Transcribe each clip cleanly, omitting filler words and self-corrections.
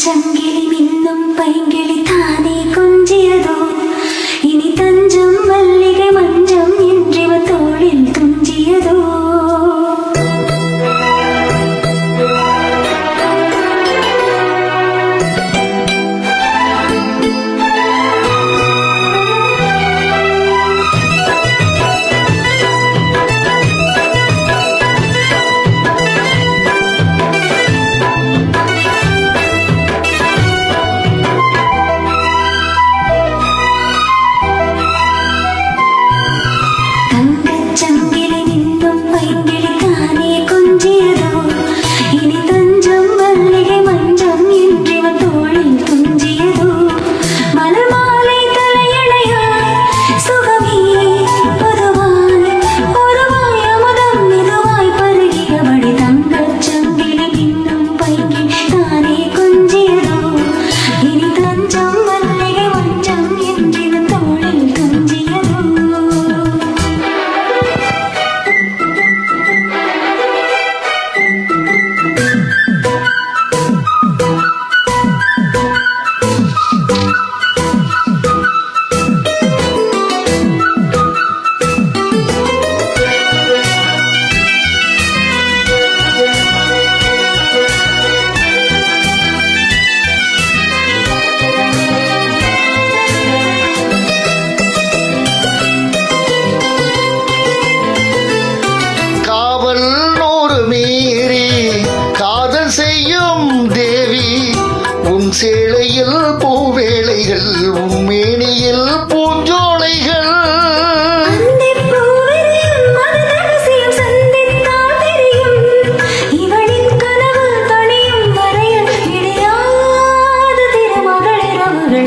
சங்கிலி மின்னும் பைங்கிளி தானே கொஞ்சியதோ இனி தஞ்சம் மல்லிகை மஞ்சம் என்றிவ தோளில் துஞ்சியதோ சேலையில் பூவேளைகள் உம்மேனியில் பூஞ்சோலைகள்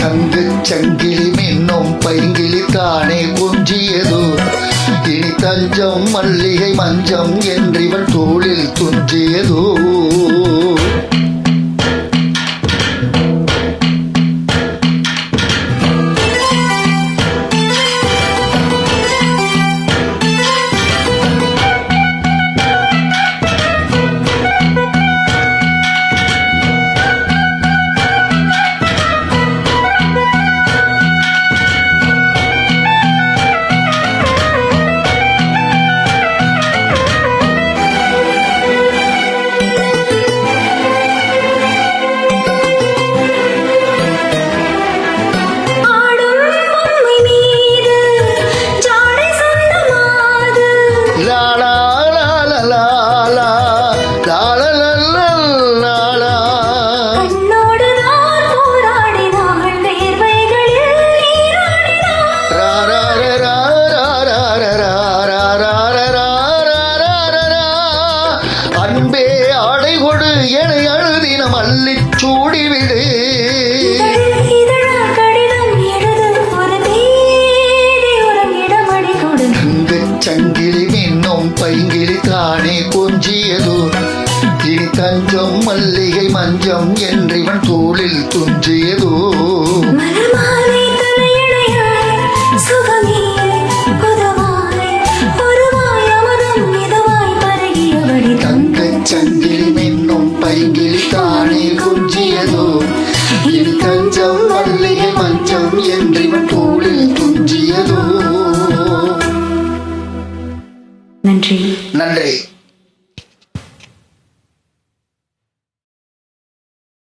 தங்க சங்கிலி மின்னும் பைங்கிளி தானே கொஞ்சியதோ இனி தஞ்சம் மல்லிகை மஞ்சம் என்றிவள் தோளில் துஞ்சியதோ அன்பே ஆடை கொடு என அழுதினம் அள்ளி சூடிவிடு சங்கிலி மின்னும் பைங்கிலி தானே கொஞ்சியதோ இனி தஞ்சம் மல்லிகை மஞ்சம் என்றிவன் தோளில் துஞ்சியதோ சங்கிலி மின்னும் பைங்கிலி தானே கொஞ்சியதோ இனி தஞ்சம் மல்லிகை மஞ்சம் என்றிவன் தோளில் துஞ்சியதோ. நன்றி. நன்றி.